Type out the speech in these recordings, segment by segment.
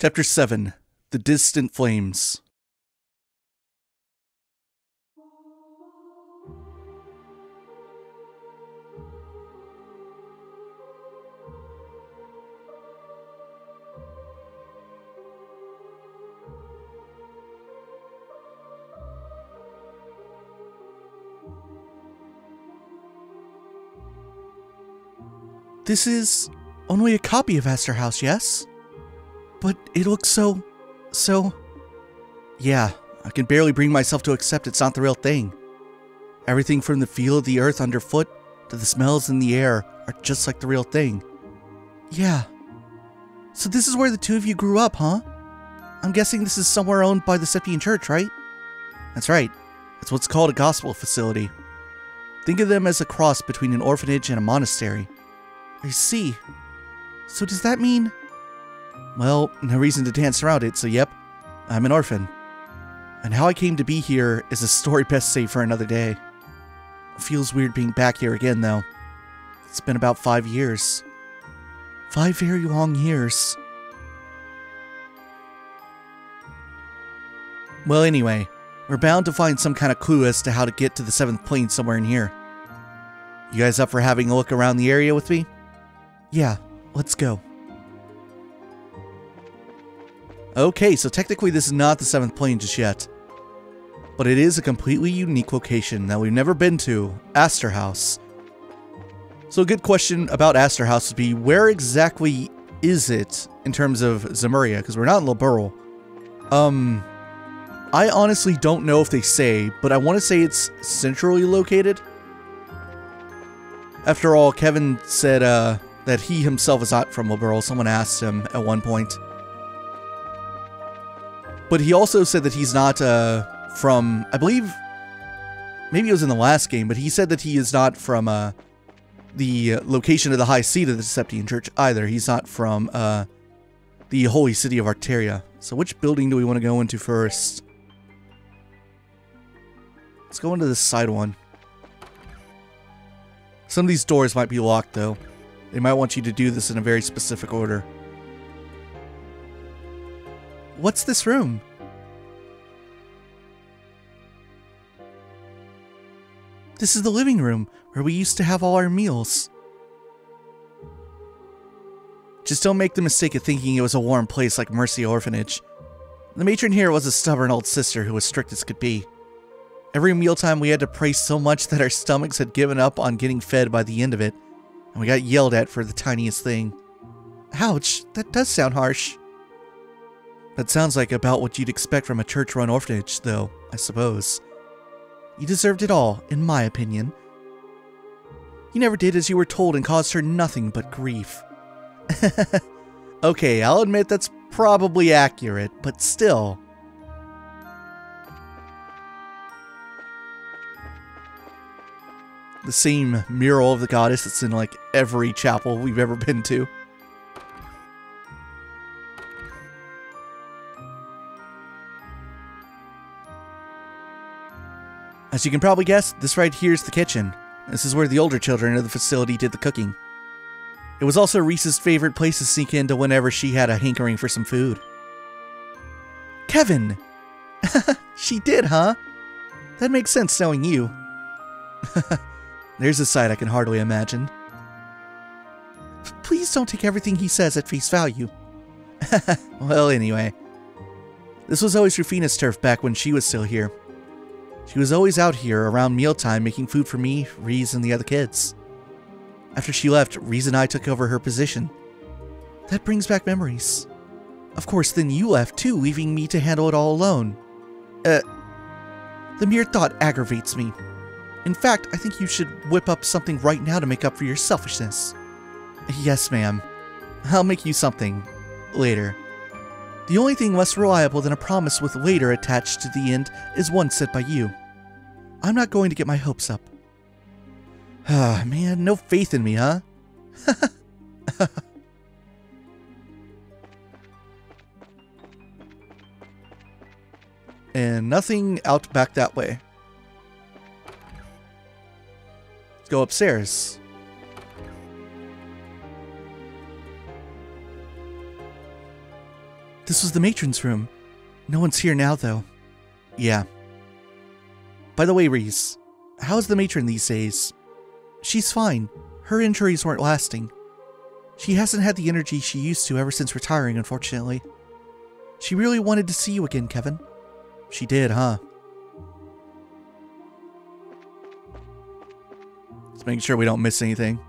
Chapter 7. The Distant Flames. This is only a copy of Astor House, yes? But it looks so... Yeah, I can barely bring myself to accept it's not the real thing. Everything from the feel of the earth underfoot to the smells in the air are just like the real thing. Yeah. So this is where the two of you grew up, huh? I'm guessing this is somewhere owned by the Septian Church, right? That's right. It's what's called a gospel facility. Think of them as a cross between an orphanage and a monastery. I see. So does that mean... Well, no reason to dance around it, so yep, I'm an orphan. And how I came to be here is a story best saved for another day. It feels weird being back here again, though. It's been about 5 years. 5 very long years. Well, anyway, we're bound to find some kind of clue as to how to get to the 7th plane somewhere in here. You guys up for having a look around the area with me? Yeah, let's go. Okay, so technically this is not the 7th plane just yet. But it is a completely unique location that we've never been to, Astor House. So a good question about Astor House would be, where exactly is it in terms of Zemuria? Because we're not in Liberl. I honestly don't know if they say, but I want to say it's centrally located. After all, Kevin said that he himself is not from Liberl. Someone asked him at one point. But he also said that he's not from, I believe, maybe it was in the last game, but he said that he is not from the location of the high seat of the Septian Church either. He's not from the holy city of Arteria. So which building do we want to go into first? Let's go into this side one. Some of these doors might be locked though. They might want you to do this in a very specific order. What's this room? This is the living room, where we used to have all our meals. Just don't make the mistake of thinking it was a warm place like Mercy Orphanage. The matron here was a stubborn old sister who was strict as could be. Every mealtime we had to pray so much that our stomachs had given up on getting fed by the end of it, and we got yelled at for the tiniest thing. Ouch, that does sound harsh. That sounds like about what you'd expect from a church-run orphanage, though, I suppose. You deserved it all, in my opinion. You never did as you were told and caused her nothing but grief. Okay, I'll admit that's probably accurate, but still. The same mural of the goddess that's in, like, every chapel we've ever been to. As you can probably guess, this right here is the kitchen. This is where the older children of the facility did the cooking. It was also Ries's favorite place to sneak into whenever she had a hankering for some food. Kevin! She did, huh? That makes sense knowing you. There's a sight I can hardly imagine. Please don't take everything he says at face value. Well, anyway. This was always Rufina's turf back when she was still here. She was always out here around mealtime making food for me, Ries, and the other kids. After she left, Ries and I took over her position. That brings back memories. Of course, then you left too, leaving me to handle it all alone. The mere thought aggravates me. In fact, I think you should whip up something right now to make up for your selfishness. Yes, ma'am. I'll make you something. Later. The only thing less reliable than a promise with later attached to the end is one said by you. I'm not going to get my hopes up. Ah, man, no faith in me, huh? And nothing out back that way. Let's go upstairs. This was the matron's room. No one's here now, though. Yeah. By the way, Ries, how's the matron these days? She's fine. Her injuries weren't lasting. She hasn't had the energy she used to ever since retiring, unfortunately. She really wanted to see you again, Kevin. She did, huh? Let's make sure we don't miss anything.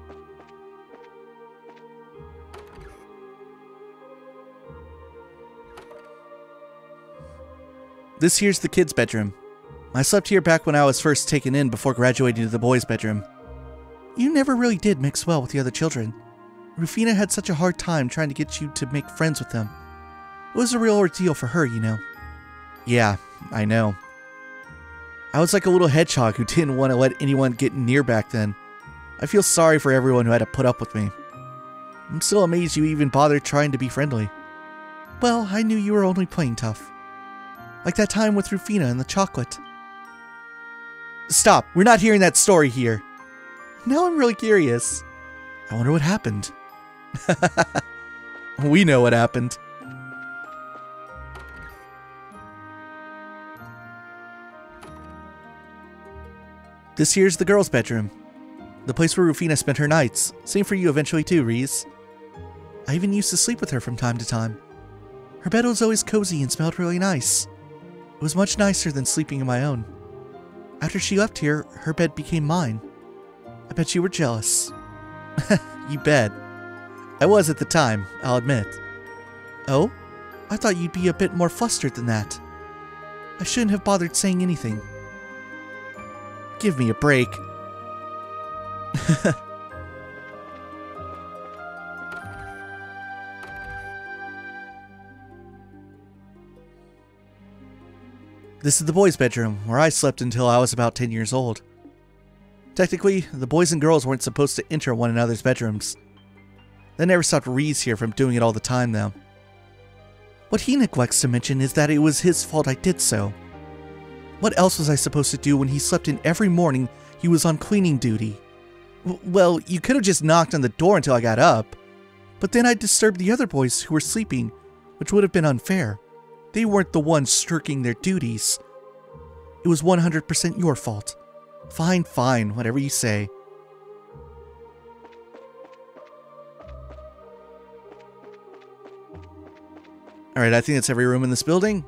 This here's the kids' bedroom. I slept here back when I was first taken in before graduating to the boys' bedroom. You never really did mix well with the other children. Rufina had such a hard time trying to get you to make friends with them. It was a real ordeal for her, you know. Yeah, I know. I was like a little hedgehog who didn't want to let anyone get near back then. I feel sorry for everyone who had to put up with me. I'm still amazed you even bothered trying to be friendly. Well, I knew you were only playing tough. Like that time with Rufina and the chocolate. Stop! We're not hearing that story here. Now I'm really curious. I wonder what happened. We know what happened. This here's the girls' bedroom. The place where Rufina spent her nights. Same for you eventually too, Ries. I even used to sleep with her from time to time. Her bed was always cozy and smelled really nice. It was much nicer than sleeping in my own. After she left here, her bed became mine. I bet you were jealous. You bet. I was at the time, I'll admit. Oh? I thought you'd be a bit more flustered than that. I shouldn't have bothered saying anything. Give me a break. This is the boys' bedroom, where I slept until I was about 10 years old. Technically, the boys and girls weren't supposed to enter one another's bedrooms. That never stopped Ries here from doing it all the time, though. What he neglects to mention is that it was his fault I did so. What else was I supposed to do when he slept in every morning he was on cleaning duty? Well, you could have just knocked on the door until I got up. But then I'd disturb the other boys who were sleeping, which would have been unfair. They weren't the ones shirking their duties. It was 100% your fault. Fine, fine, whatever you say. Alright, I think that's every room in this building.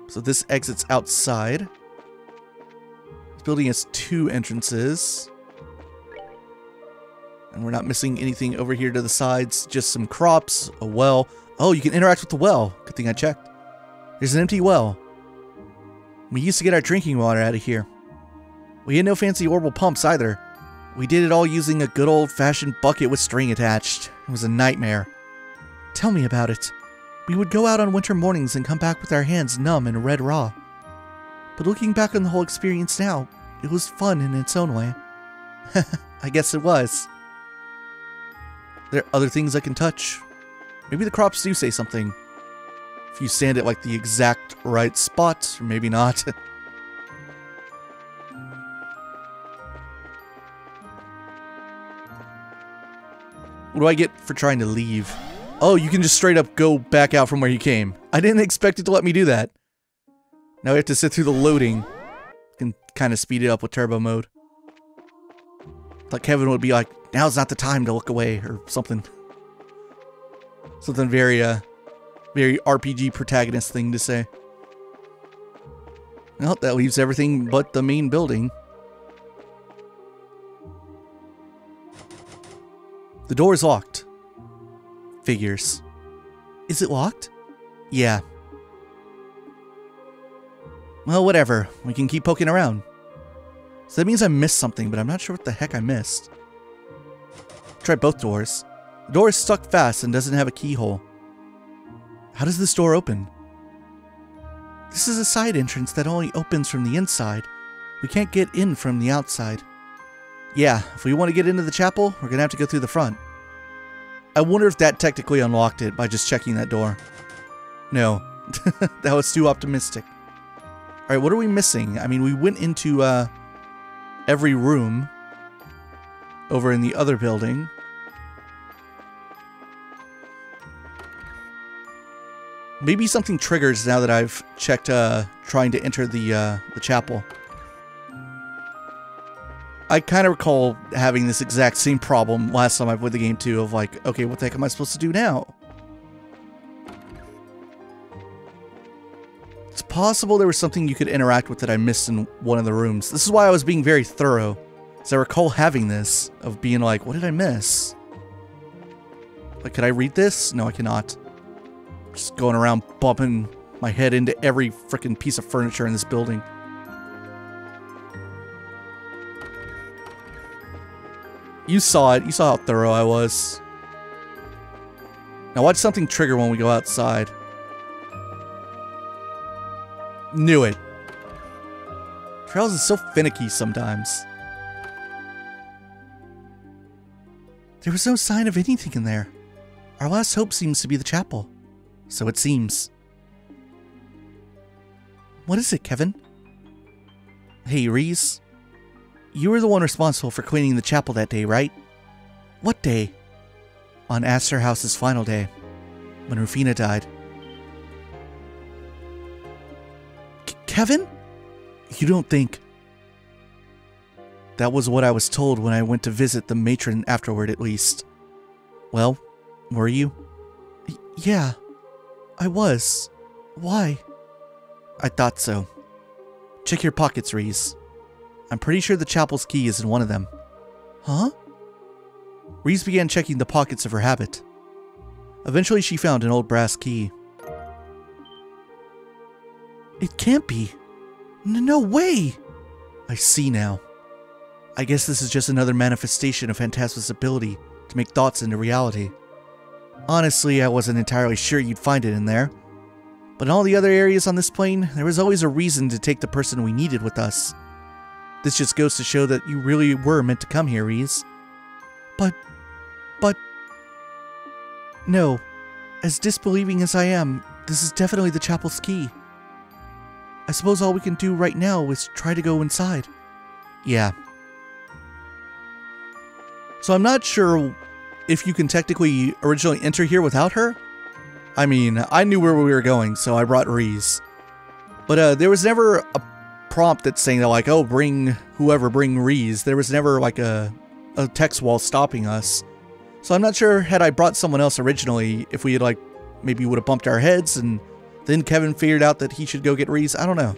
So this exits outside. This building has 2 entrances. And we're not missing anything over here to the sides. Just some crops, a well. Oh, you can interact with the well. Good thing I checked. There's an empty well. We used to get our drinking water out of here. We had no fancy orbital pumps either. We did it all using a good old-fashioned bucket with string attached. It was a nightmare. Tell me about it. We would go out on winter mornings and come back with our hands numb and red raw. But looking back on the whole experience now, it was fun in its own way. I guess it was. There are other things I can touch. Maybe the crops do say something. If you stand at like the exact right spot, or maybe not. What do I get for trying to leave? Oh, you can just straight up go back out from where you came. I didn't expect it to let me do that. Now we have to sit through the loading. Can kind of speed it up with turbo mode. Thought Kevin would be like, now's not the time to look away, or something. Something very RPG protagonist thing to say. Well, that leaves everything but the main building. The door is locked. Figures. Is it locked? Yeah. Well, whatever. We can keep poking around. So that means I missed something, but I'm not sure what the heck I missed. Try both doors. The door is stuck fast and doesn't have a keyhole. How does this door open? This is a side entrance that only opens from the inside. We can't get in from the outside. Yeah, if we want to get into the chapel, we're gonna have to go through the front. I wonder if that technically unlocked it by just checking that door. No, that was too optimistic. Alright, what are we missing? I mean, we went into every room over in the other building. Maybe something triggers now that I've checked trying to enter the chapel. I kind of recall having this exact same problem last time I played the game too, of like, okay, what the heck am I supposed to do now? It's possible there was something you could interact with that I missed in one of the rooms. This is why I was being very thorough, because I recall having this, of being like, what did I miss? Like, could I read this? No, I cannot. Just going around bumping my head into every freaking piece of furniture in this building. You saw it. You saw how thorough I was. Now watch something trigger when we go outside. Knew it. Trails is so finicky sometimes. There was no sign of anything in there. Our last hope seems to be the chapel. So it seems. What is it, Kevin? Hey, Ries. You were the one responsible for cleaning the chapel that day, right? What day? On Astor House's final day, when Rufina died. Kevin? You don't think... That was what I was told when I went to visit the matron afterward, at least. Well, were you? Yeah, I was. Why? I thought so. Check your pockets, Ries. I'm pretty sure the chapel's key is in one of them. Huh? Ries began checking the pockets of her habit. Eventually she found an old brass key. It can't be. No way! I see now. I guess this is just another manifestation of Phantasma's ability to make thoughts into reality. Honestly, I wasn't entirely sure you'd find it in there. But in all the other areas on this plane, there was always a reason to take the person we needed with us. This just goes to show that you really were meant to come here, Ries. But... No. As disbelieving as I am, this is definitely the chapel's key. I suppose all we can do right now is try to go inside. Yeah. So I'm not sure if you can technically originally enter here without her. I mean, I knew where we were going, so I brought Ries. But there was never a prompt that's saying that, like, oh, bring whoever, bring Ries. There was never like a text wall stopping us. So I'm not sure, had I brought someone else originally, if we had, like, maybe would have bumped our heads and then Kevin figured out that he should go get Ries. I don't know.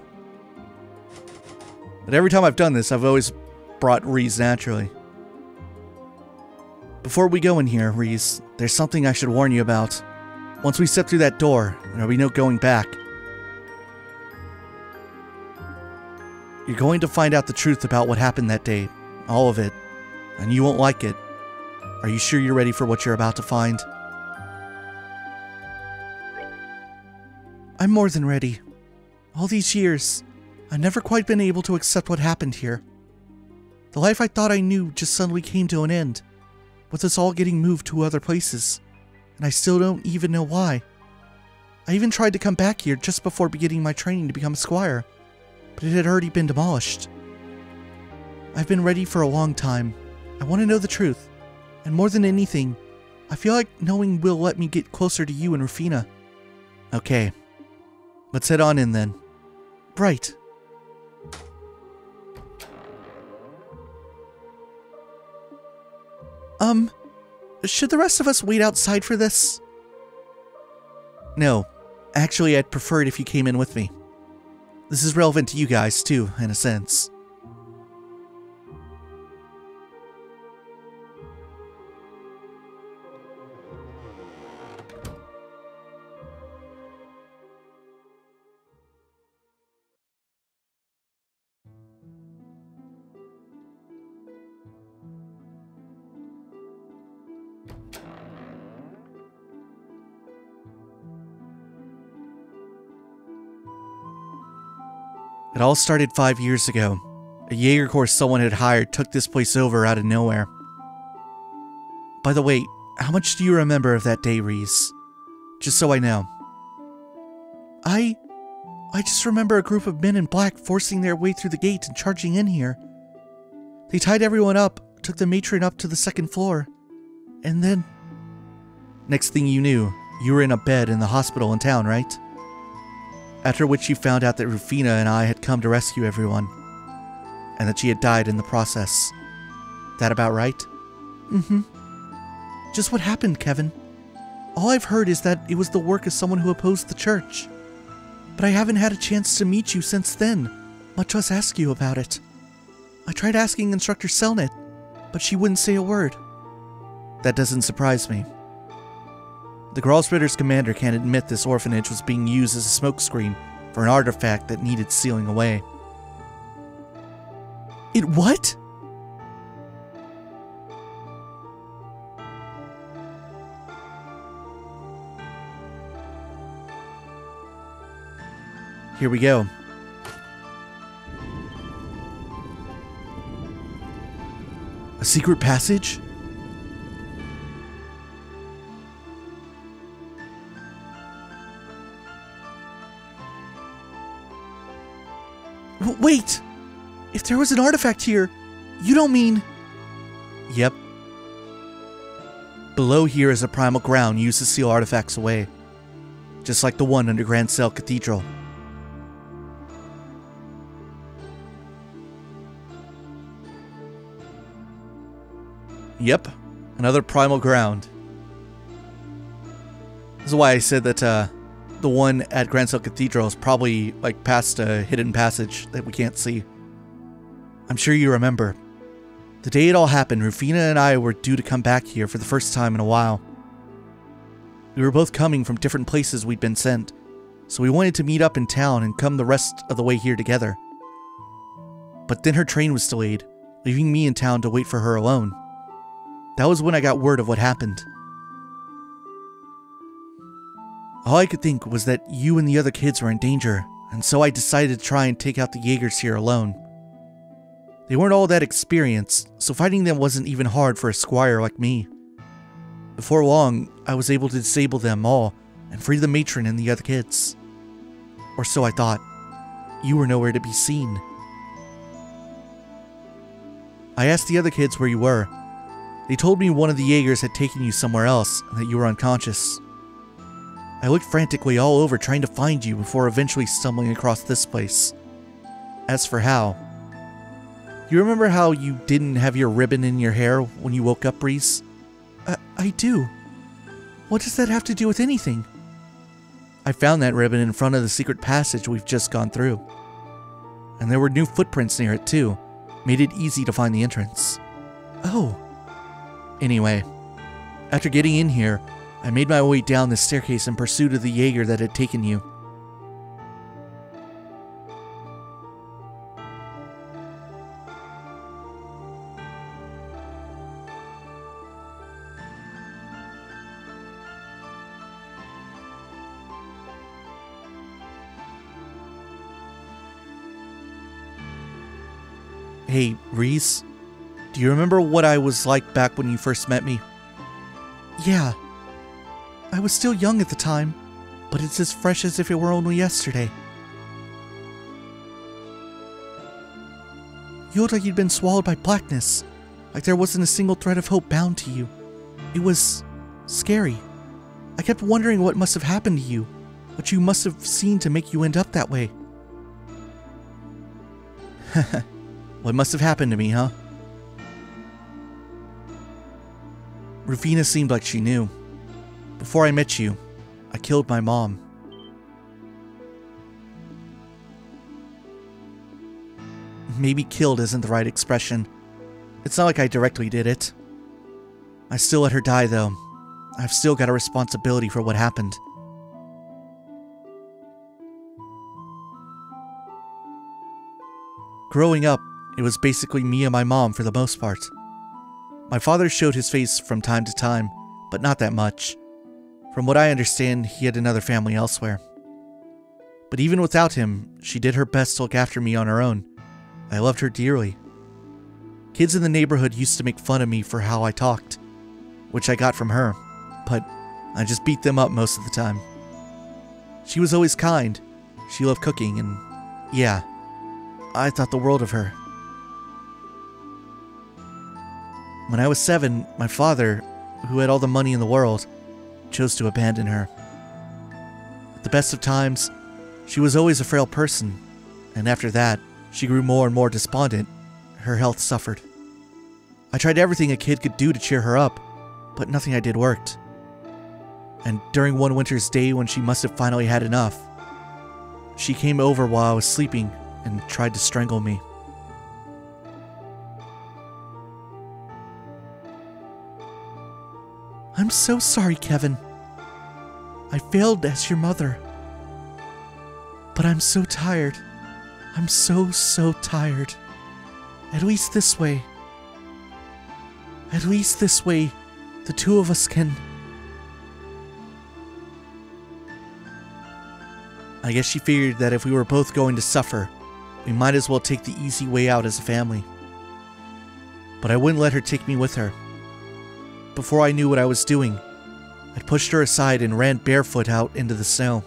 But every time I've done this, I've always brought Ries naturally. Before we go in here, Ries, there's something I should warn you about. Once we step through that door, there'll be no going back. You're going to find out the truth about what happened that day. All of it. And you won't like it. Are you sure you're ready for what you're about to find? I'm more than ready. All these years, I've never quite been able to accept what happened here. The life I thought I knew just suddenly came to an end, with us all getting moved to other places, and I still don't even know why. I even tried to come back here just before beginning my training to become a squire, but it had already been demolished. I've been ready for a long time. I want to know the truth, and more than anything, I feel like knowing will let me get closer to you and Rufina. Okay, let's head on in then. Right. Should the rest of us wait outside for this? No. Actually, I'd prefer it if you came in with me. This is relevant to you guys, too, in a sense. It all started 5 years ago. A Jaeger Corps someone had hired took this place over out of nowhere. By the way, how much do you remember of that day, Ries? Just so I know. I just remember a group of men in black forcing their way through the gate and charging in here. They tied everyone up, took the matron up to the second floor, and then... Next thing you knew, You were in a bed in the hospital in town, right? After which you found out that Rufina and I had come to rescue everyone, and that she had died in the process. That about right? Mm-hmm. Just what happened, Kevin. All I've heard is that it was the work of someone who opposed the church. But I haven't had a chance to meet you since then, much less ask you about it. I tried asking Instructor Selnet, but she wouldn't say a word. That doesn't surprise me. The Gralsritter's commander can't admit this orphanage was being used as a smokescreen for an artifact that needed sealing away. It what? Here we go. A secret passage? Wait! If there was an artifact here, you don't mean... Yep. Below here is a primal ground used to seal artifacts away, just like the one under Grand Cell Cathedral. Yep, another primal ground. This is why I said that the one at Grand Cell Cathedral is probably like past a hidden passage that we can't see. I'm sure you remember. The day it all happened, Rufina and I were due to come back here for the first time in a while. We were both coming from different places we'd been sent, so we wanted to meet up in town and come the rest of the way here together. But then her train was delayed, leaving me in town to wait for her alone. That was when I got word of what happened. All I could think was that you and the other kids were in danger, and so I decided to try and take out the Jaegers here alone. They weren't all that experienced, so fighting them wasn't even hard for a squire like me. Before long, I was able to disable them all and free the matron and the other kids. Or so I thought. You were nowhere to be seen. I asked the other kids where you were. They told me one of the Jaegers had taken you somewhere else and that you were unconscious. I looked frantically all over trying to find you before eventually stumbling across this place. As for how... You remember how you didn't have your ribbon in your hair when you woke up, Ries? I do. What does that have to do with anything? I found that ribbon in front of the secret passage we've just gone through. And there were new footprints near it too. Made it easy to find the entrance. Oh. Anyway, after getting in here, I made my way down the staircase in pursuit of the Jaeger that had taken you. Hey, Ries, do you remember what I was like back when you first met me? Yeah. I was still young at the time, but it's as fresh as if it were only yesterday. You looked like you'd been swallowed by blackness, like there wasn't a single thread of hope bound to you. It was scary. I kept wondering what must have happened to you, what you must have seen to make you end up that way. What must have happened to me, huh? Rufina seemed like she knew. Before I met you, I killed my mom. Maybe killed isn't the right expression. It's not like I directly did it. I still let her die, though. I've still got a responsibility for what happened. Growing up, it was basically me and my mom for the most part. My father showed his face from time to time, but not that much. From what I understand, he had another family elsewhere. But even without him, she did her best to look after me on her own. I loved her dearly. Kids in the neighborhood used to make fun of me for how I talked, which I got from her, but I just beat them up most of the time. She was always kind. She loved cooking, and yeah, I thought the world of her. When I was 7, my father, who had all the money in the world, chose to abandon her. At the best of times, she was always a frail person, and after that, she grew more and more despondent. Her health suffered. I tried everything a kid could do to cheer her up, but nothing I did worked. And during one winter's day when she must have finally had enough, she came over while I was sleeping and tried to strangle me. I'm so sorry, Kevin. I failed as your mother. But I'm so tired. I'm so tired. At least this way. At least this way, the two of us can... I guess she figured that if we were both going to suffer, we might as well take the easy way out as a family. But I wouldn't let her take me with her. Before I knew what I was doing, I pushed her aside and ran barefoot out into the snow.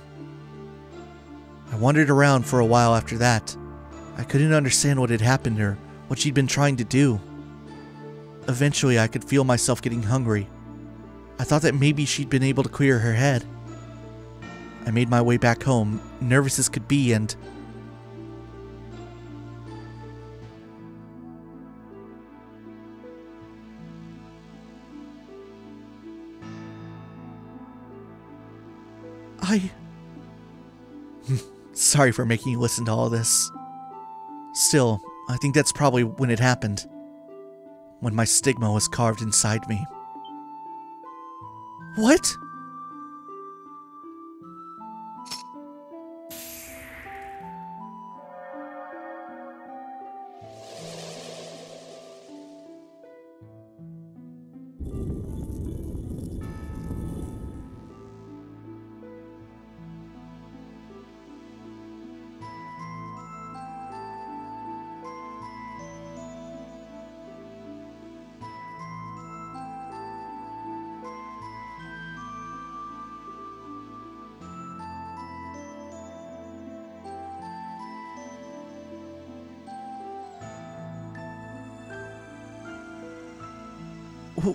I wandered around for a while after that. I couldn't understand what had happened or what she'd been trying to do. Eventually, I could feel myself getting hungry. I thought that maybe she'd been able to clear her head. I made my way back home, nervous as could be, and... Sorry for making you listen to all this. Still, I think that's probably when it happened. When my stigma was carved inside me. What?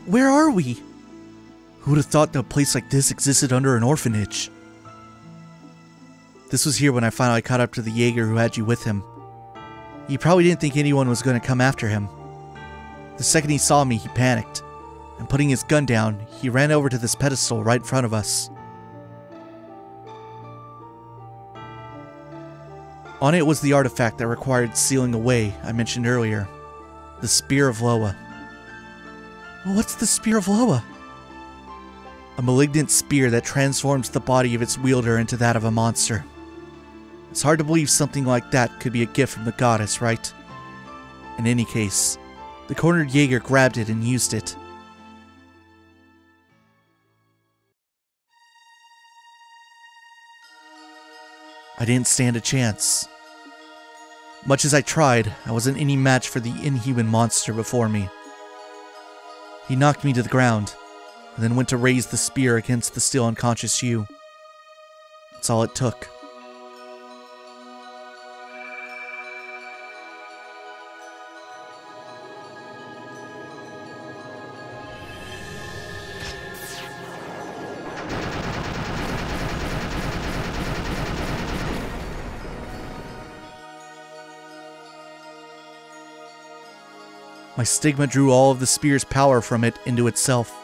Where are we? Who would have thought that a place like this existed under an orphanage? This was here when I finally caught up to the Jaeger who had you with him. He probably didn't think anyone was going to come after him. The second he saw me, he panicked, and putting his gun down, he ran over to this pedestal right in front of us. On it was the artifact that required sealing away I mentioned earlier, the Spear of Loa. What's the Spear of Loa? A malignant spear that transforms the body of its wielder into that of a monster. It's hard to believe something like that could be a gift from the goddess, right? In any case, the cornered Jaeger grabbed it and used it. I didn't stand a chance. Much as I tried, I wasn't any match for the inhuman monster before me. He knocked me to the ground, and then went to raise the spear against the still unconscious you. That's all it took. My stigma drew all of the spear's power from it into itself,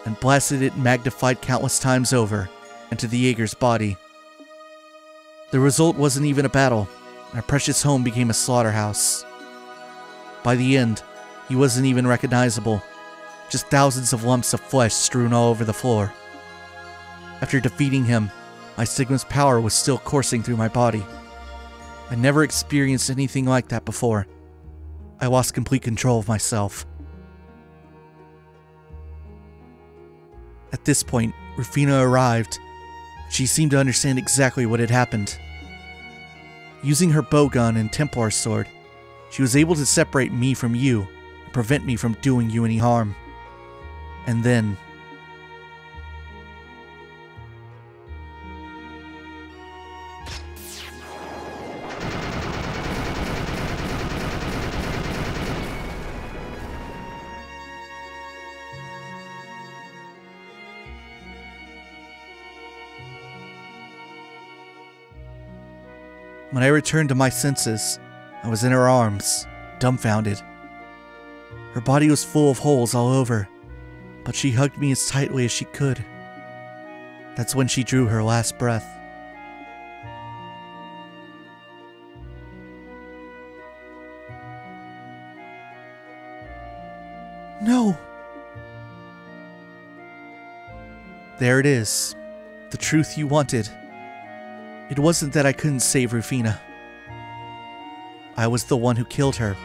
and blasted it magnified countless times over into the Jaeger's body. The result wasn't even a battle. Our precious home became a slaughterhouse. By the end, he wasn't even recognizable, just thousands of lumps of flesh strewn all over the floor. After defeating him, my stigma's power was still coursing through my body. I never experienced anything like that before. I lost complete control of myself. At this point, Rufina arrived. She seemed to understand exactly what had happened. Using her bowgun and Templar sword, she was able to separate me from you and prevent me from doing you any harm. And then... When I returned to my senses, I was in her arms, dumbfounded. Her body was full of holes all over, but she hugged me as tightly as she could. That's when she drew her last breath. No. There it is. The truth you wanted. It wasn't that I couldn't save Rufina. I was the one who killed her.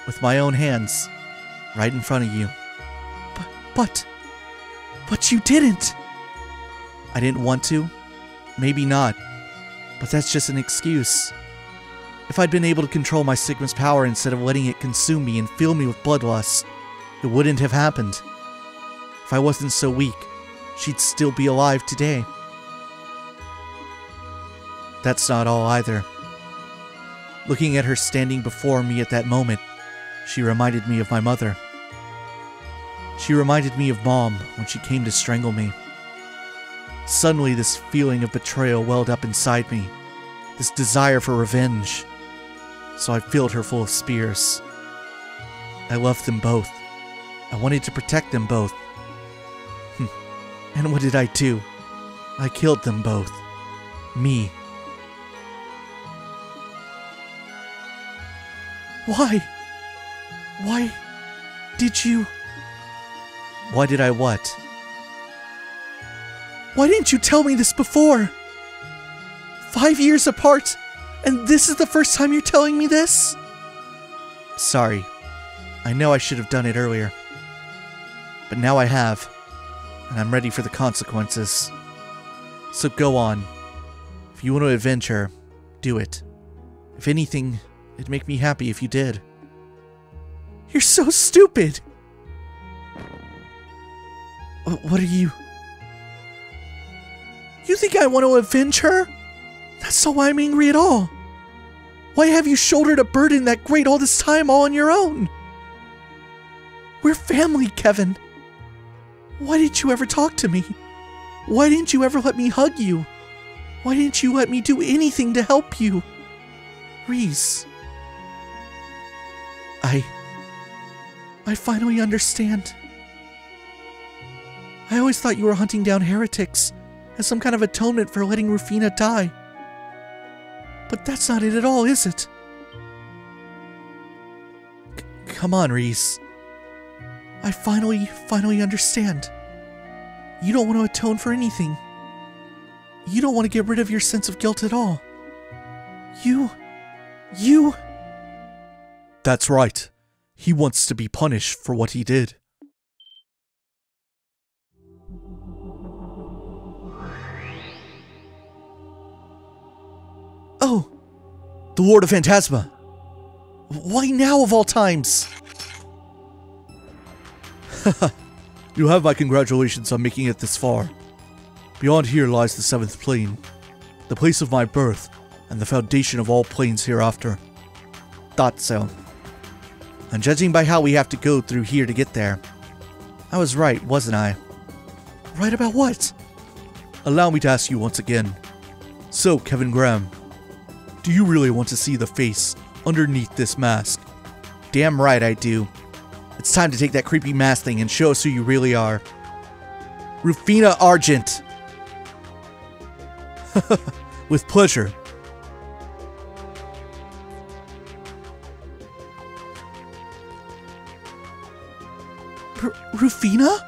With my own hands. Right in front of you. But you didn't! I didn't want to. Maybe not. But that's just an excuse. If I'd been able to control my Sigma's power instead of letting it consume me and fill me with bloodlust, it wouldn't have happened. If I wasn't so weak, she'd still be alive today. That's not all either. Looking at her standing before me at that moment, she reminded me of my mother. She reminded me of Mom when she came to strangle me. Suddenly this feeling of betrayal welled up inside me, this desire for revenge. So I filled her full of spears. I loved them both. I wanted to protect them both. And what did I do? I killed them both. Me. Why? Why did you... Why did I what? Why didn't you tell me this before? 5 years apart, and this is the first time you're telling me this? Sorry. I know I should have done it earlier. But now I have, and I'm ready for the consequences. So go on. If you want to avenge her, do it. If anything, it'd make me happy if you did. You're so stupid! What are you... You think I want to avenge her? That's not why I'm angry at all. Why have you shouldered a burden that great all this time all on your own? We're family, Kevin. Why didn't you ever talk to me? Why didn't you ever let me hug you? Why didn't you let me do anything to help you? Ries. I finally understand. I always thought you were hunting down heretics as some kind of atonement for letting Rufina die. But that's not it at all, is it? Come on, Ries. I finally understand. You don't want to atone for anything. You don't want to get rid of your sense of guilt at all. You... That's right. He wants to be punished for what he did. Oh! The Lord of Phantasma! Why now of all times? Haha. You have my congratulations on making it this far. Beyond here lies the seventh plane, the place of my birth, and the foundation of all planes hereafter. Thought so. And judging by how we have to go through here to get there, I was right, wasn't I? Right about what? Allow me to ask you once again. So, Kevin Graham, do you really want to see the face underneath this mask? Damn right I do. It's time to take that creepy mask thing and show us who you really are. Ries Argent! With pleasure. Rufina?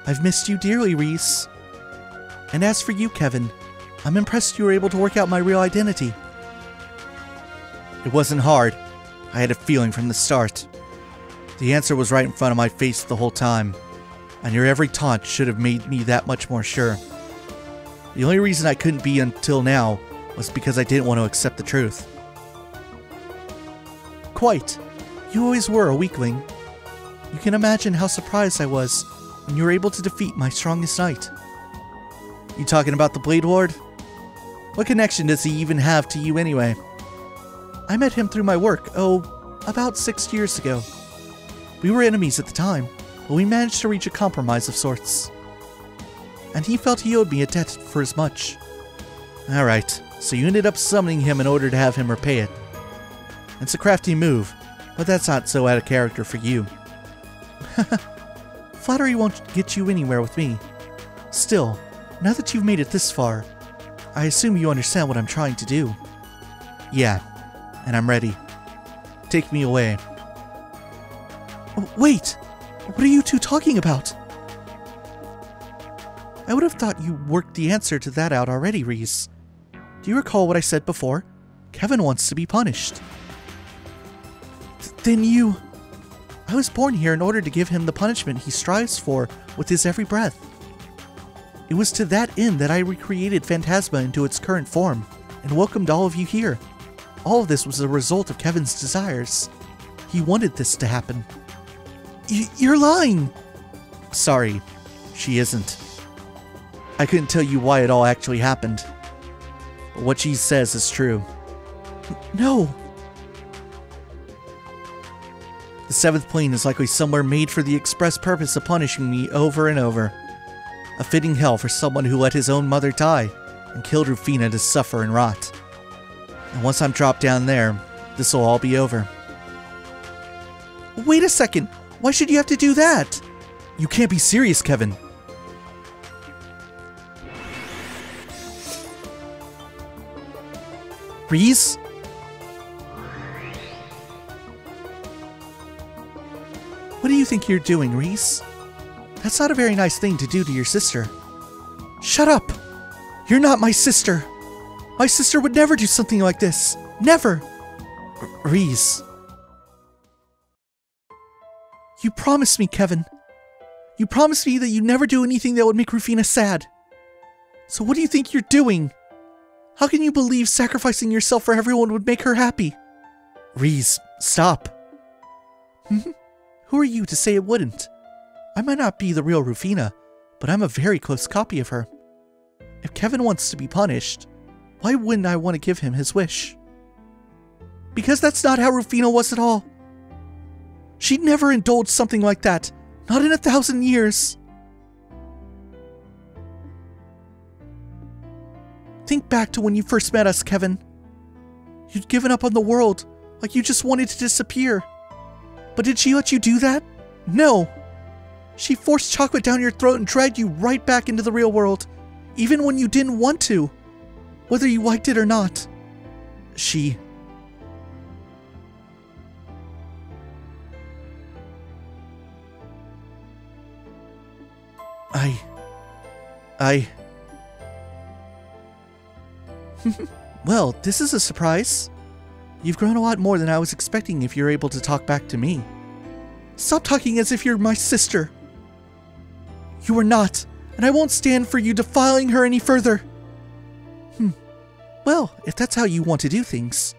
I've missed you dearly, Ries. And as for you, Kevin, I'm impressed you were able to work out my real identity. It wasn't hard. I had a feeling from the start. The answer was right in front of my face the whole time, and your every taunt should have made me that much more sure. The only reason I couldn't be until now was because I didn't want to accept the truth. Quite. You always were a weakling. You can imagine how surprised I was when you were able to defeat my strongest knight. You talking about the Blade Lord? What connection does he even have to you anyway? I met him through my work, about 6 years ago. We were enemies at the time, but we managed to reach a compromise of sorts. And he felt he owed me a debt for as much. Alright, so you ended up summoning him in order to have him repay it. It's a crafty move, but that's not so out of character for you. Flattery won't get you anywhere with me. Still, now that you've made it this far, I assume you understand what I'm trying to do. Yeah, and I'm ready. Take me away. Wait! What are you two talking about? I would have thought you worked the answer to that out already, Ries. Do you recall what I said before? Kevin wants to be punished. Then you... I was born here in order to give him the punishment he strives for with his every breath. It was to that end that I recreated Phantasma into its current form, and welcomed all of you here. All of this was a result of Kevin's desires. He wanted this to happen. You're lying! Sorry, she isn't. I couldn't tell you why it all actually happened. But what she says is true. No! The seventh plane is likely somewhere made for the express purpose of punishing me over and over. A fitting hell for someone who let his own mother die and killed Rufina to suffer and rot. And once I'm dropped down there, this will all be over. Wait a second! Why should you have to do that? You can't be serious, Kevin. Ries? What do you think you're doing, Ries? That's not a very nice thing to do to your sister. Shut up! You're not my sister! My sister would never do something like this! Never! Ries. You promised me, Kevin. You promised me that you'd never do anything that would make Rufina sad. So what do you think you're doing? How can you believe sacrificing yourself for everyone would make her happy? Ries, stop. Who are you to say it wouldn't? I might not be the real Rufina, but I'm a very close copy of her. If Kevin wants to be punished, why wouldn't I want to give him his wish? Because that's not how Rufina was at all. She'd never indulged something like that, not in 1,000 years. Think back to when you first met us, Kevin. You'd given up on the world, like you just wanted to disappear. But did she let you do that? No. She forced chocolate down your throat and dragged you right back into the real world, even when you didn't want to, whether you liked it or not. She... Well, this is a surprise. You've grown a lot more than I was expecting if you're able to talk back to me. Stop talking as if you're my sister. You are not, and I won't stand for you defiling her any further. Well, if that's how you want to do things,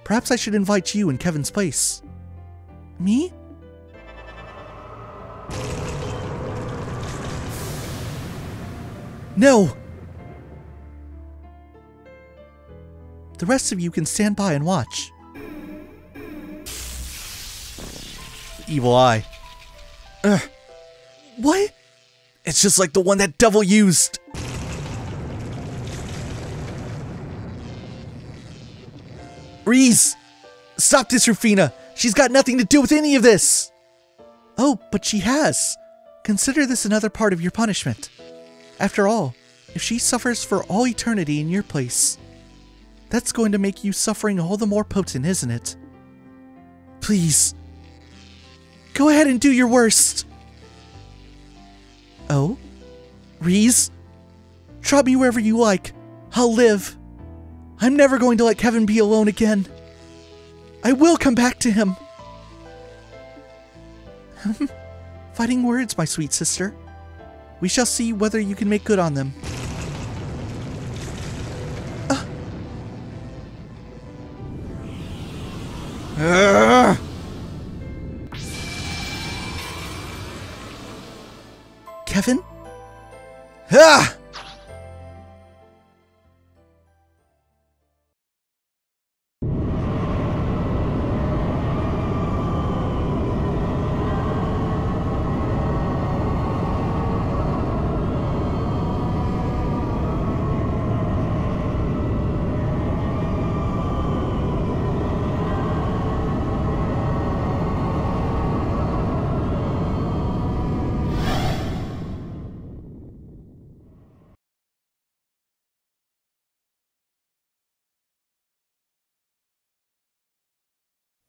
perhaps I should invite you in Kevin's place. Me? No! The rest of you can stand by and watch. Evil eye. Ugh. What? It's just like the one that devil used. Ries! Stop this, Rufina! She's got nothing to do with any of this! Oh, but she has. Consider this another part of your punishment. After all, if she suffers for all eternity in your place, that's going to make you suffering all the more potent, isn't it? Please. Go ahead and do your worst. Oh? Ries? Drop me wherever you like. I'll live. I'm never going to let Kevin be alone again. I will come back to him. Fighting words, my sweet sister. We shall see whether you can make good on them. Kevin? Ah!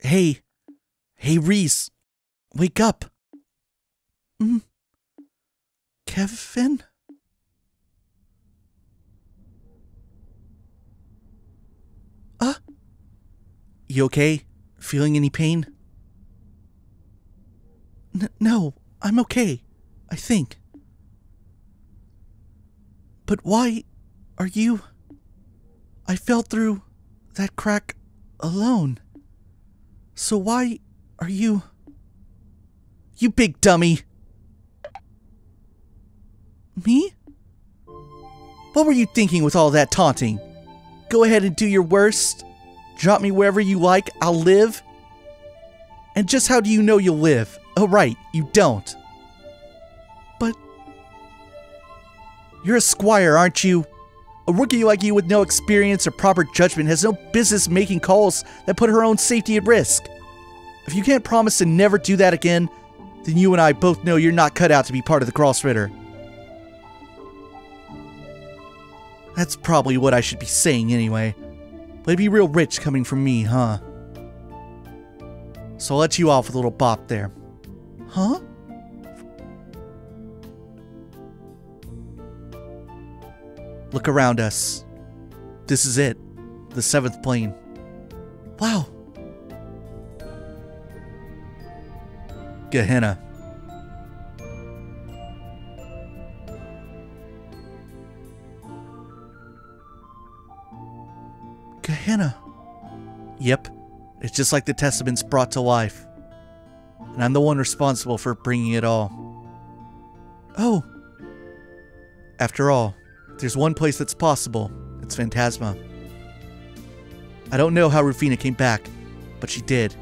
Hey. Hey, Ries. Wake up. Kevin? You okay? Feeling any pain? No, I'm okay. I think. But why are you... I fell through that crack alone. So why are you... You big dummy! Me? What were you thinking with all that taunting? Go ahead and do your worst. Drop me wherever you like, I'll live. And just how do you know you'll live? Oh right, you don't. But... You're a squire, aren't you? A rookie like you with no experience or proper judgment has no business making calls that put her own safety at risk. If you can't promise to never do that again, then you and I both know you're not cut out to be part of the Crossritter. That's probably what I should be saying anyway. But it'd be real rich coming from me, huh? So I'll let you off with a little bop there. Huh? Look around us. This is it. The 7th plane. Wow. Gehenna. Gehenna. Yep. It's just like the Testaments brought to life. And I'm the one responsible for bringing it all. Oh. After all, there's one place that's possible. It's Phantasma. I don't know how Rufina came back, but she did.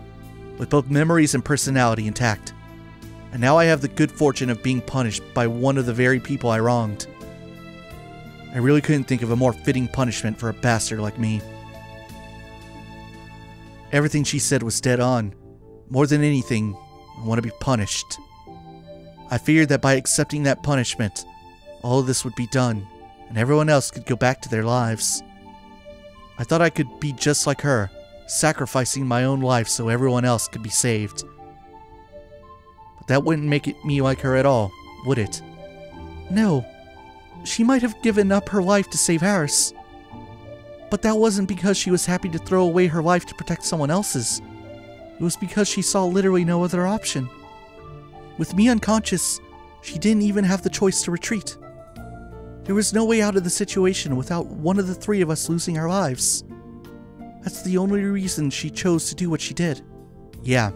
With both memories and personality intact. And now I have the good fortune of being punished by one of the very people I wronged. I really couldn't think of a more fitting punishment for a bastard like me. Everything she said was dead on. More than anything, I want to be punished. I feared that by accepting that punishment, all of this would be done, and everyone else could go back to their lives. I thought I could be just like her, sacrificing my own life so everyone else could be saved. But that wouldn't make it me like her at all, would it? No. She might have given up her life to save Harris. But that wasn't because she was happy to throw away her life to protect someone else's. It was because she saw literally no other option. With me unconscious, she didn't even have the choice to retreat. There was no way out of the situation without one of the 3 of us losing our lives. That's the only reason she chose to do what she did. Yeah.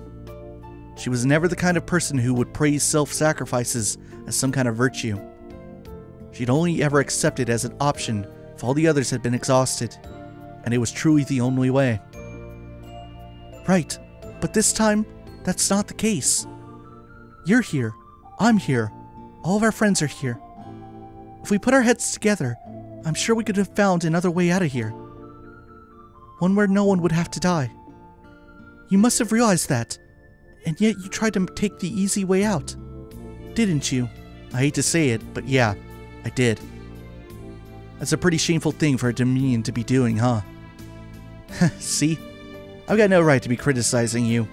She was never the kind of person who would praise self-sacrifices as some kind of virtue. She'd only ever accept it as an option if all the others had been exhausted, and it was truly the only way. Right, but this time, that's not the case. You're here, I'm here, all of our friends are here. If we put our heads together, I'm sure we could have found another way out of here. One where no one would have to die. You must have realized that, and yet you tried to take the easy way out. Didn't you? I hate to say it, but yeah, I did. That's a pretty shameful thing for a Dominion to be doing, huh? See? I've got no right to be criticizing you.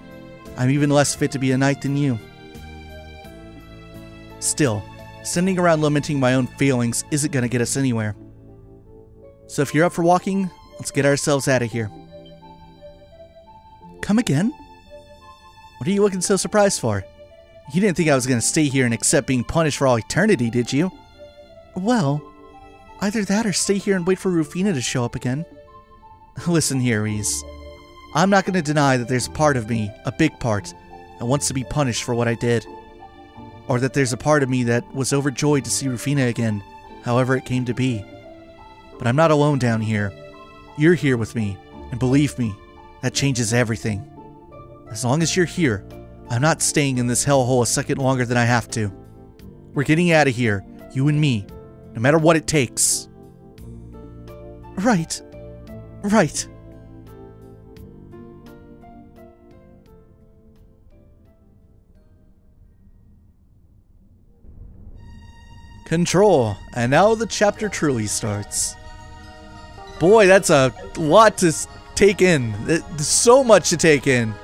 I'm even less fit to be a knight than you. Still, sending around lamenting my own failings isn't gonna get us anywhere. So if you're up for walking, let's get ourselves out of here. Come again? What are you looking so surprised for? You didn't think I was gonna stay here and accept being punished for all eternity, did you? Well, either that or stay here and wait for Rufina to show up again. Listen here, Ries. I'm not going to deny that there's a part of me, a big part, that wants to be punished for what I did. Or that there's a part of me that was overjoyed to see Rufina again, however it came to be. But I'm not alone down here. You're here with me, and believe me, that changes everything. As long as you're here, I'm not staying in this hellhole a second longer than I have to. We're getting out of here, you and me, no matter what it takes. Right. Right. Control. And now the chapter truly starts. Boy, that's a lot to take in. There's so much to take in.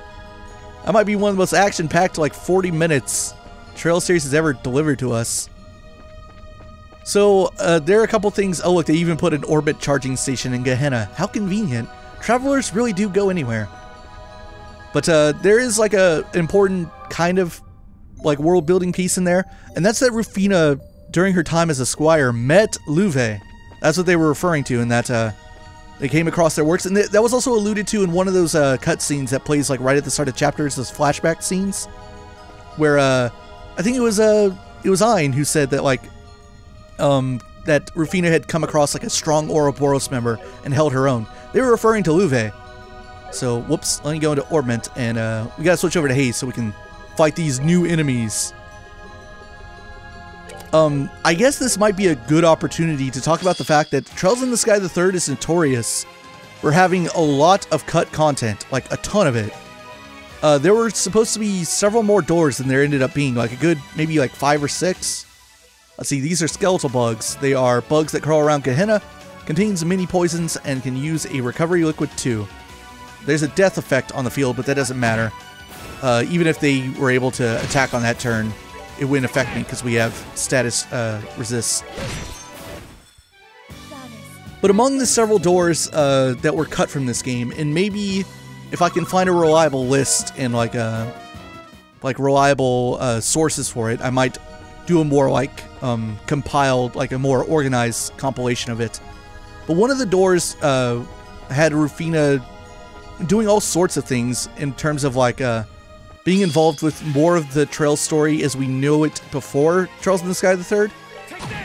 That might be one of the most action-packed, like, 40 minutes Trail series has ever delivered to us. So, there are a couple things. Oh, look, they even put an orbit charging station in Gehenna. How convenient. Travelers really do go anywhere. But there is, like, a important kind of, like, world-building piece in there. And that's that Rufina, during her time as a squire, met Louve. That's what they were referring to in that, they came across their works. And that was also alluded to in one of those cutscenes that plays, like, right at the start of chapters, those flashback scenes. Where, I think it was Ein who said that, like, that Rufina had come across, like, a strong Ouroboros member and held her own. They were referring to Louve. So, whoops, let me go into Orbment, and we gotta switch over to Haze so we can fight these new enemies. I guess this might be a good opportunity to talk about the fact that Trails in the Sky III is notorious for having a lot of cut content, like a ton of it. There were supposed to be several more doors than there ended up being, like a good, maybe like 5 or 6. Let's see, these are skeletal bugs. They are bugs that crawl around Gehenna, contains mini poisons, and can use a recovery liquid too. There's a death effect on the field, but that doesn't matter. Even if they were able to attack on that turn, it wouldn't affect me because we have status resist. But among the several doors that were cut from this game, and maybe if I can find a reliable list and like reliable sources for it, I might do a more like compiled, like a more organized compilation of it. But one of the doors had Rufina doing all sorts of things in terms of like being involved with more of the Trail story as we knew it before Trails in the Sky III.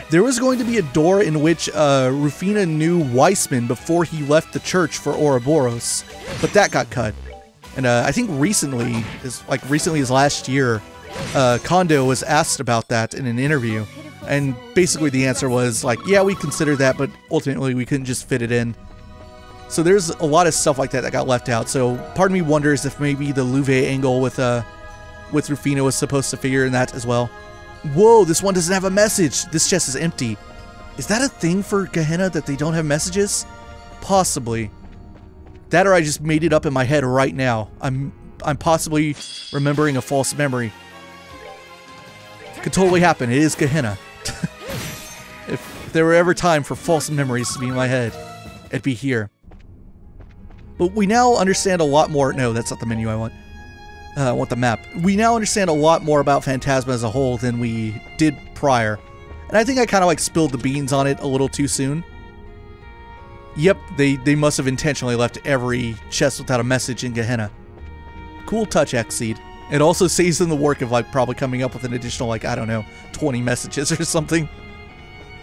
There was going to be a door in which Rufina knew Weissman before he left the church for Ouroboros, but that got cut. And I think recently, recently as last year, Kondo was asked about that in an interview, and basically the answer was like, yeah, we considered that, but ultimately we couldn't just fit it in. So there's a lot of stuff like that that got left out. So part of me wonders if maybe the Louve angle with Rufina was supposed to figure in that as well. Whoa, this one doesn't have a message. This chest is empty. Is that a thing for Gehenna that they don't have messages? Possibly. That or I just made it up in my head right now. I'm possibly remembering a false memory. Could totally happen. It is Gehenna. If there were ever time for false memories to be in my head, it'd be here. But we now understand a lot more. No, that's not the menu I want. I want the map. We now understand a lot more about Phantasma as a whole than we did prior. And I think I kind of like spilled the beans on it a little too soon. Yep, they must have intentionally left every chest without a message in Gehenna. Cool touch, Xseed. It also saves them the work of like probably coming up with an additional, like, I don't know, 20 messages or something.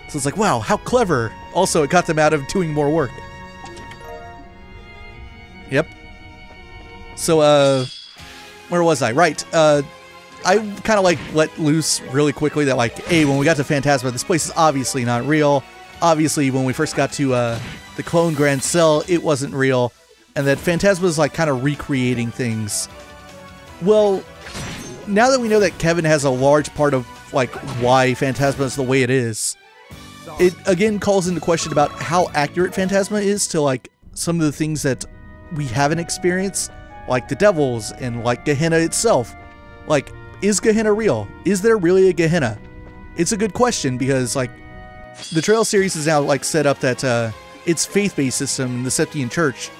So it's like, wow, how clever. Also, it got them out of doing more work. Yep. So, where was I? Right. I kind of like let loose really quickly that like, hey, when we got to Phantasma, this place is obviously not real. Obviously, when we first got to the Clone Grand Cell, it wasn't real. And that Phantasma is like kind of recreating things. Well, now that we know that Kevin has a large part of like why Phantasma is the way it is, it again calls into question about how accurate Phantasma is to like some of the things that we haven't experienced, like the devils and like Gehenna itself. Like, is Gehenna real? Is there really a Gehenna? It's a good question because like the Trail series is now like set up that its faith-based system, the Septian Church,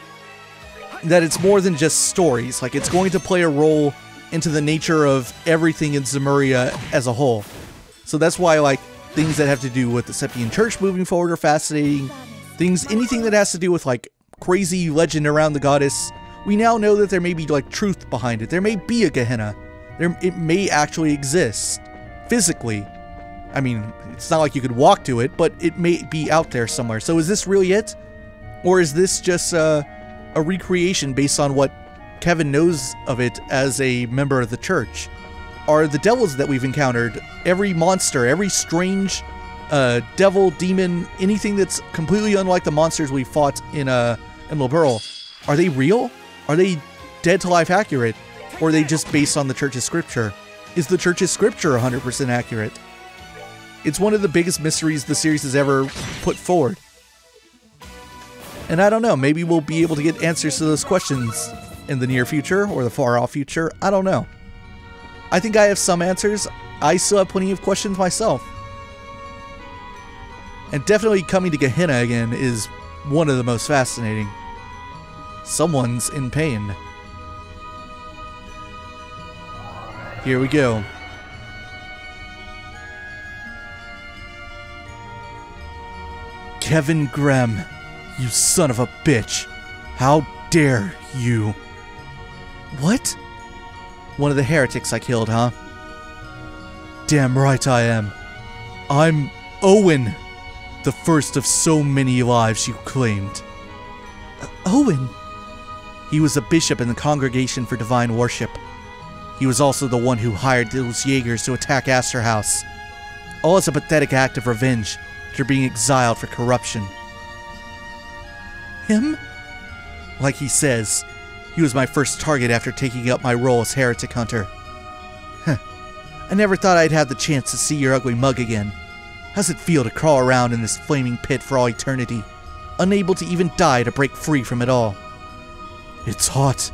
that it's more than just stories. Like, it's going to play a role into the nature of everything in Zemuria as a whole. So that's why like things that have to do with the Septian Church moving forward are fascinating. Anything that has to do with like crazy legend around the goddess, we now know that there may be like truth behind it. There may be a Gehenna. It may actually exist physically. I mean, it's not like you could walk to it, but it may be out there somewhere. So is this really it? Or is this just a recreation based on what Kevin knows of it as a member of the church? Are the devils that we've encountered, every monster, every strange devil, demon, anything that's completely unlike the monsters we fought in Liberl, are they real? Are they dead to life accurate? Or are they just based on the church's scripture? Is the church's scripture 100% accurate? It's one of the biggest mysteries the series has ever put forward. And I don't know, maybe we'll be able to get answers to those questions in the near future or the far off future. I don't know. I think I have some answers. I still have plenty of questions myself. And definitely coming to Gehenna again is one of the most fascinating. Someone's in pain. Here we go. Kevin Graham, you son of a bitch. How dare you? What? One of the heretics I killed, huh? Damn right I am. I'm Owen, the first of so many lives you claimed. Owen? He was a bishop in the Congregation for Divine Worship. He was also the one who hired those Jaegers to attack Astor House. All as a pathetic act of revenge after being exiled for corruption. Him? Like he says, he was my first target after taking up my role as heretic hunter. Huh. I never thought I'd have the chance to see your ugly mug again. How's it feel to crawl around in this flaming pit for all eternity, unable to even die to break free from it all? It's hot.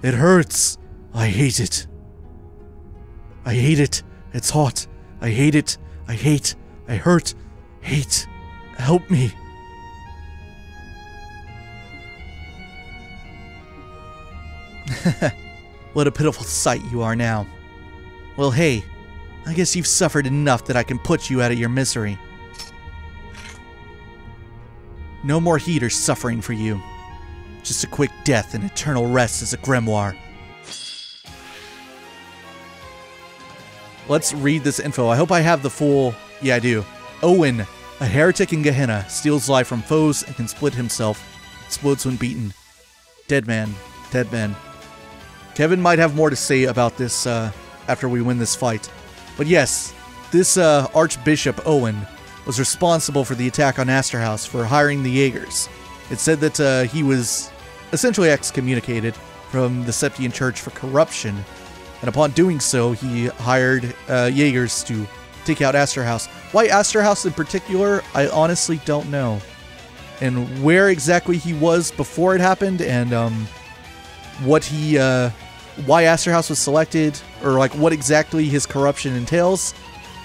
It hurts. I hate it. I hate it. It's hot. I hate it. I hate. I hurt. Hate. Help me. What a pitiful sight you are now. Well, hey, I guess you've suffered enough that I can put you out of your misery. No more heat or suffering for you. Just a quick death and eternal rest as a grimoire. Let's read this info. I hope I have the full... Yeah, I do. Owen, a heretic in Gehenna, steals life from foes and can split himself. Explodes when beaten. Dead man. Dead man. Kevin might have more to say about this after we win this fight. But yes, this Archbishop Owen was responsible for the attack on Astor House for hiring the Jaegers. It said that he was essentially excommunicated from the Septian Church for corruption. And upon doing so, he hired Jaegers to take out Astor House. Why Astor House in particular, I honestly don't know. And where exactly he was before it happened, and what he, why Astor House was selected, or like what exactly his corruption entails,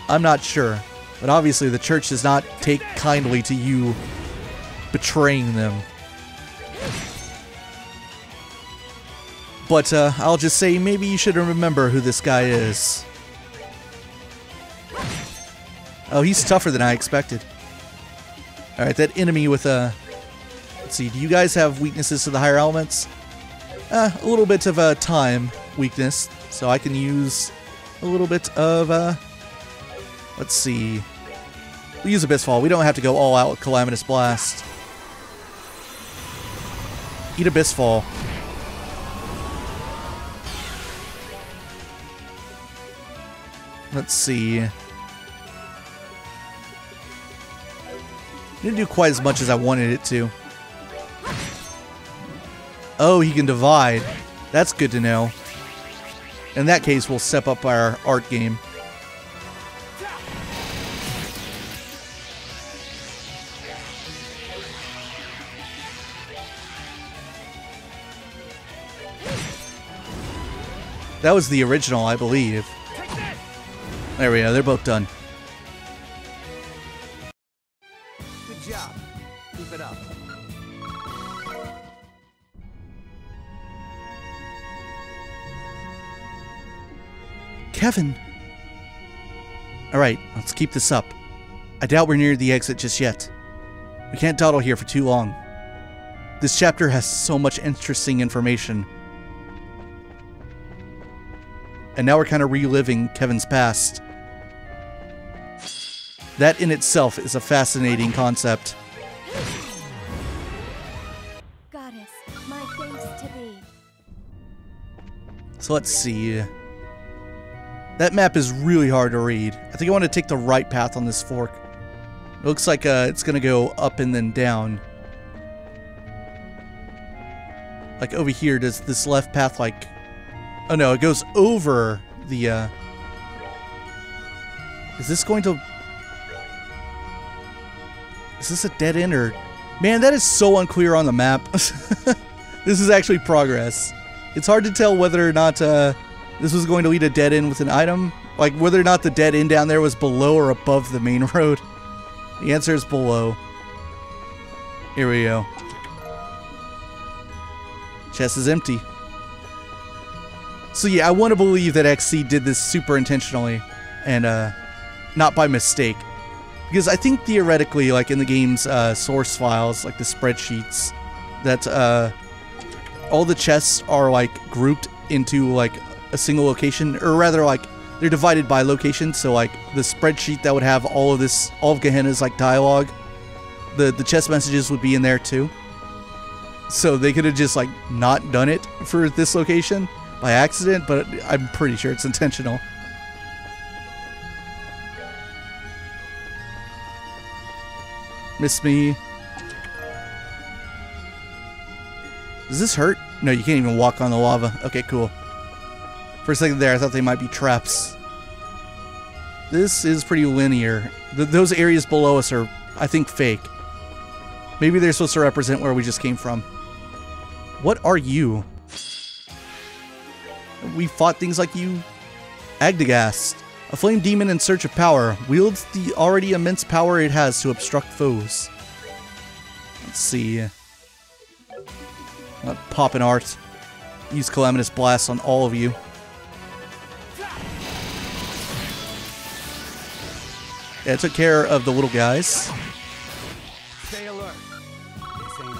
I'm not sure. But obviously the church does not take kindly to you betraying them. But I'll just say maybe you should remember who this guy is. Oh, he's tougher than I expected. Alright, that enemy with a... Let's see, do you guys have weaknesses to the higher elements? A little bit of a time weakness, so I can use a little bit of... let's see. We'll use Abyss Fall. We don't have to go all out with Calamitous Blast. Eat Abyss Fall. Let's see. Didn't do quite as much as I wanted it to. Oh, he can divide. That's good to know. In that case, we'll step up our art game. That was the original, I believe. There we go, they're both done. Good job. Keep it up. Kevin! Alright, let's keep this up. I doubt we're near the exit just yet. We can't dawdle here for too long. This chapter has so much interesting information. And now we're kind of reliving Kevin's past. That in itself is a fascinating concept. Goddess, my thanks to thee. So let's see. That map is really hard to read. I think I want to take the right path on this fork. It looks like it's going to go up and then down. Like over here, does this left path like... Oh no, it goes over the... Is this going to... Is this a dead end or... Man, that is so unclear on the map. This is actually progress. It's hard to tell whether or not this was going to lead a dead end with an item. Like, whether or not the dead end down there was below or above the main road. The answer is below. Here we go. Chest is empty. So yeah, I want to believe that Xseed did this super intentionally and not by mistake. Because I think theoretically, like in the game's source files, like the spreadsheets, that all the chests are like grouped into like a single location, or rather like they're divided by location. So like the spreadsheet that would have all of Gehenna's like dialogue, the chest messages would be in there too. So they could have just like not done it for this location by accident, but I'm pretty sure it's intentional. Miss me. Does this hurt? No, you can't even walk on the lava. Okay, cool. For a second there, I thought they might be traps. This is pretty linear. Those areas below us are, I think, fake. Maybe they're supposed to represent where we just came from. What are you? We fought things like you. Agdagast, a flame demon in search of power, wields the already immense power it has to obstruct foes. Let's see. Pop an art. Use Calamitous Blast on all of you. Yeah, I took care of the little guys. Stay alert. This ain't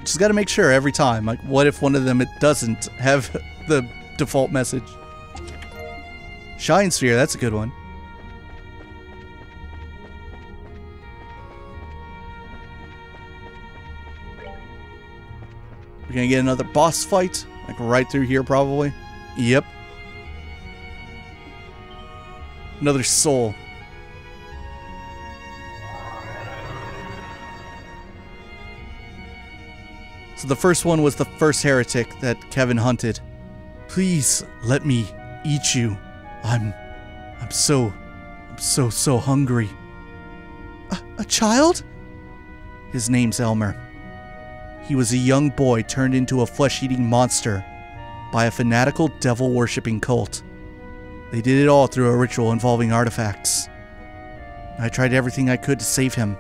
Just gotta make sure every time. Like, what if one of them it doesn't have the default message? Shine Sphere, that's a good one. We're gonna get another boss fight, like right through here probably. Yep. Another soul. So the first one was the first heretic that Kevin hunted. Please let me eat you. I'm so hungry. A child? His name's Elmer. He was a young boy turned into a flesh-eating monster by a fanatical devil-worshipping cult. They did it all through a ritual involving artifacts. I tried everything I could to save him.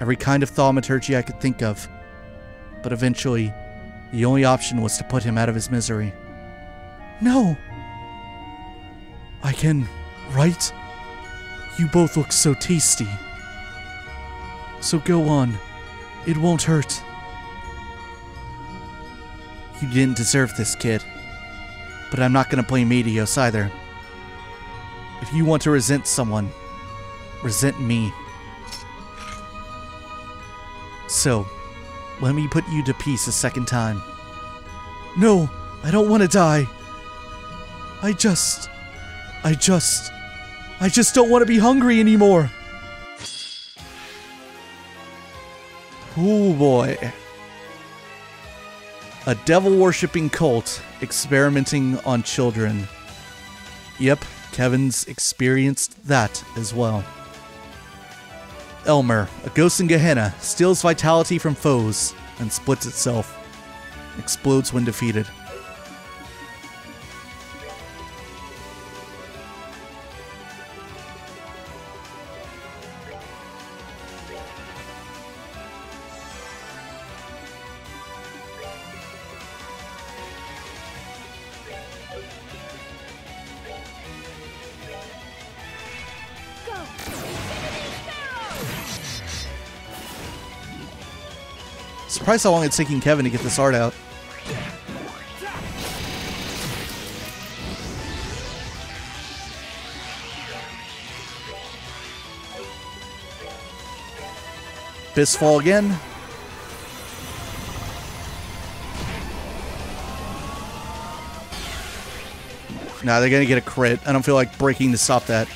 Every kind of thaumaturgy I could think of. But eventually, the only option was to put him out of his misery. No! I can, right? You both look so tasty. So go on. It won't hurt. You didn't deserve this, kid. But I'm not gonna blame Medios either. If you want to resent someone, resent me. So, let me put you to peace a second time. No, I don't want to die. I just don't want to be hungry anymore. Oh boy. A devil-worshipping cult experimenting on children. Yep, Kevin's experienced that as well. Elmer, a ghost in Gehenna, steals vitality from foes and splits itself. Explodes when defeated. Surprised how long it's taking Kevin to get this art out. Fist fall again. Nah, they're gonna get a crit. I don't feel like breaking to stop that.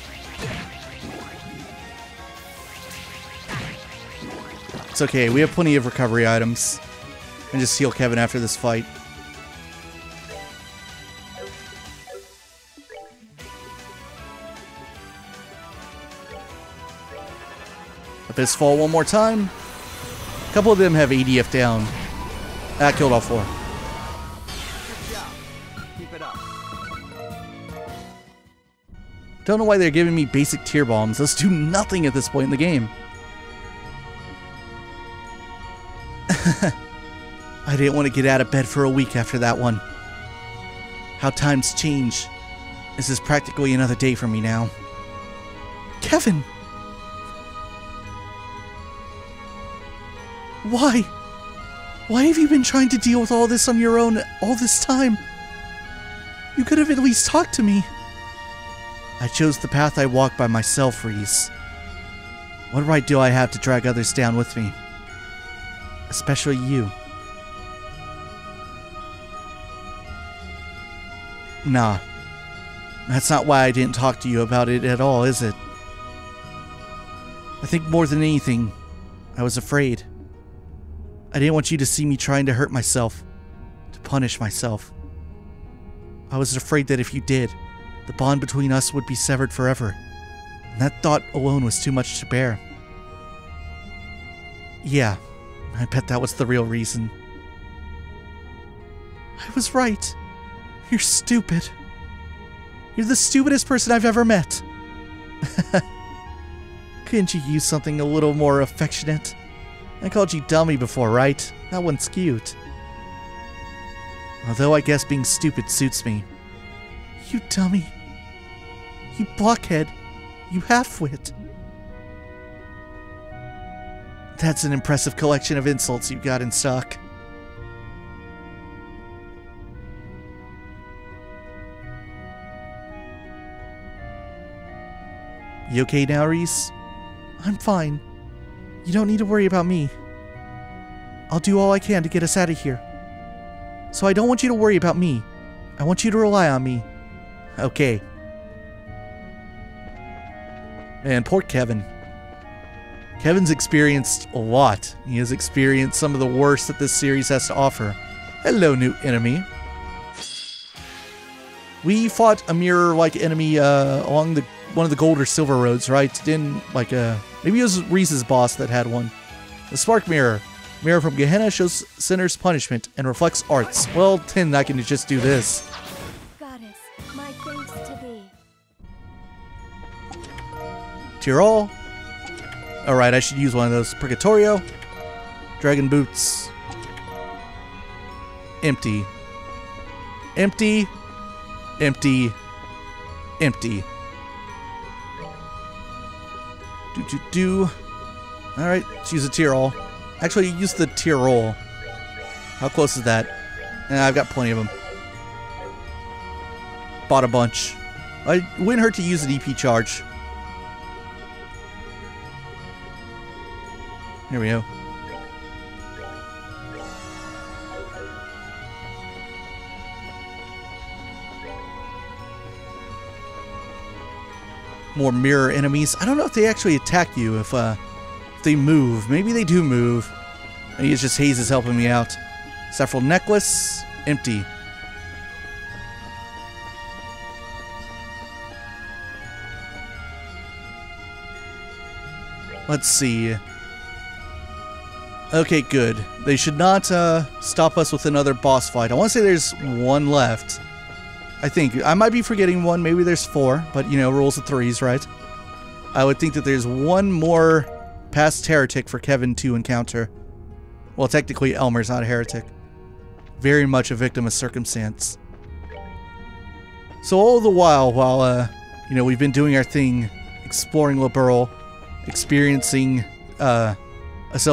It's okay, we have plenty of recovery items. And just heal Kevin after this fight. A fistfall one more time. A couple of them have ADF down. That killed all 4. Good job. Keep it up. Don't know why they're giving me basic tear bombs. Those do nothing at this point in the game. I didn't want to get out of bed for a week after that one. How times change. This is practically another day for me now. Kevin! Why? Why have you been trying to deal with all this on your own all this time? You could have at least talked to me. I chose the path I walked by myself, Ries. What right do I have to drag others down with me? Especially you. Nah. That's not why I didn't talk to you about it at all, is it? I think more than anything, I was afraid. I didn't want you to see me trying to hurt myself, to punish myself. I was afraid that if you did, the bond between us would be severed forever, and that thought alone was too much to bear. Yeah, I bet that was the real reason. I was right. You're stupid. You're the stupidest person I've ever met. Couldn't you use something a little more affectionate? I called you dummy before, right? That one's cute. Although I guess being stupid suits me. You dummy. You blockhead. You half-wit. That's an impressive collection of insults you got in stock. You okay now, Ries? I'm fine. You don't need to worry about me. I'll do all I can to get us out of here. So I don't want you to worry about me. I want you to rely on me. Okay. Man, poor Kevin. Kevin's experienced a lot. He has experienced some of the worst that this series has to offer. Hello, new enemy. We fought a mirror-like enemy along one of the gold or silver roads, right? Didn't maybe it was Ries's boss that had one. The spark mirror. Mirror from Gehenna shows sinners' punishment and reflects arts. Well, then I can just do this. Goddess, my thanks to thee. Tyrol. Alright, I should use one of those. Purgatorio. Dragon boots. Empty. Empty. Empty. Empty. Alright, let's use a Tyrol. Actually, use the Tyrol. How close is that? I've got plenty of them. Bought a bunch. It wouldn't hurt to use an EP charge. Here we go. More mirror enemies. I don't know if they actually attack you if they move. Maybe they do move. Maybe it's just Haze is helping me out. Saffral necklace. Empty. Let's see. Okay, good. They should not stop us with another boss fight. I want to say there's one left. I think. I might be forgetting one. Maybe there's 4. But, you know, rules of 3s, right? I would think that there's one more past heretic for Kevin to encounter. Well, technically, Elmer's not a heretic. Very much a victim of circumstance. So all the while, you know, we've been doing our thing, exploring Liberl, experiencing Asel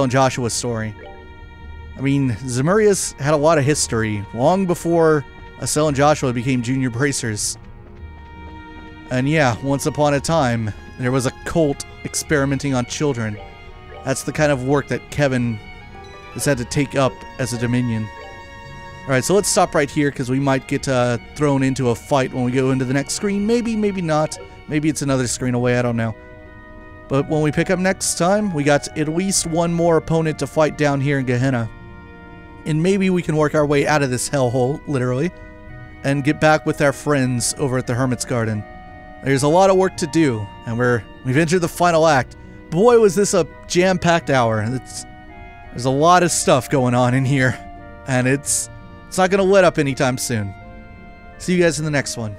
and Joshua's story. I mean, Zemuria's had a lot of history, long before Asel and Joshua became junior bracers. And yeah, once upon a time, there was a cult experimenting on children. That's the kind of work that Kevin has had to take up as a Dominion. Alright, so let's stop right here, because we might get thrown into a fight when we go into the next screen. Maybe, maybe not. Maybe it's another screen away, I don't know. But when we pick up next time, we got at least one more opponent to fight down here in Gehenna. And maybe we can work our way out of this hellhole, literally, and get back with our friends over at the Hermit's Garden. There's a lot of work to do, and we've entered the final act. boy, was this a jam-packed hour. There's a lot of stuff going on in here, and it's not going to let up anytime soon. See you guys in the next one.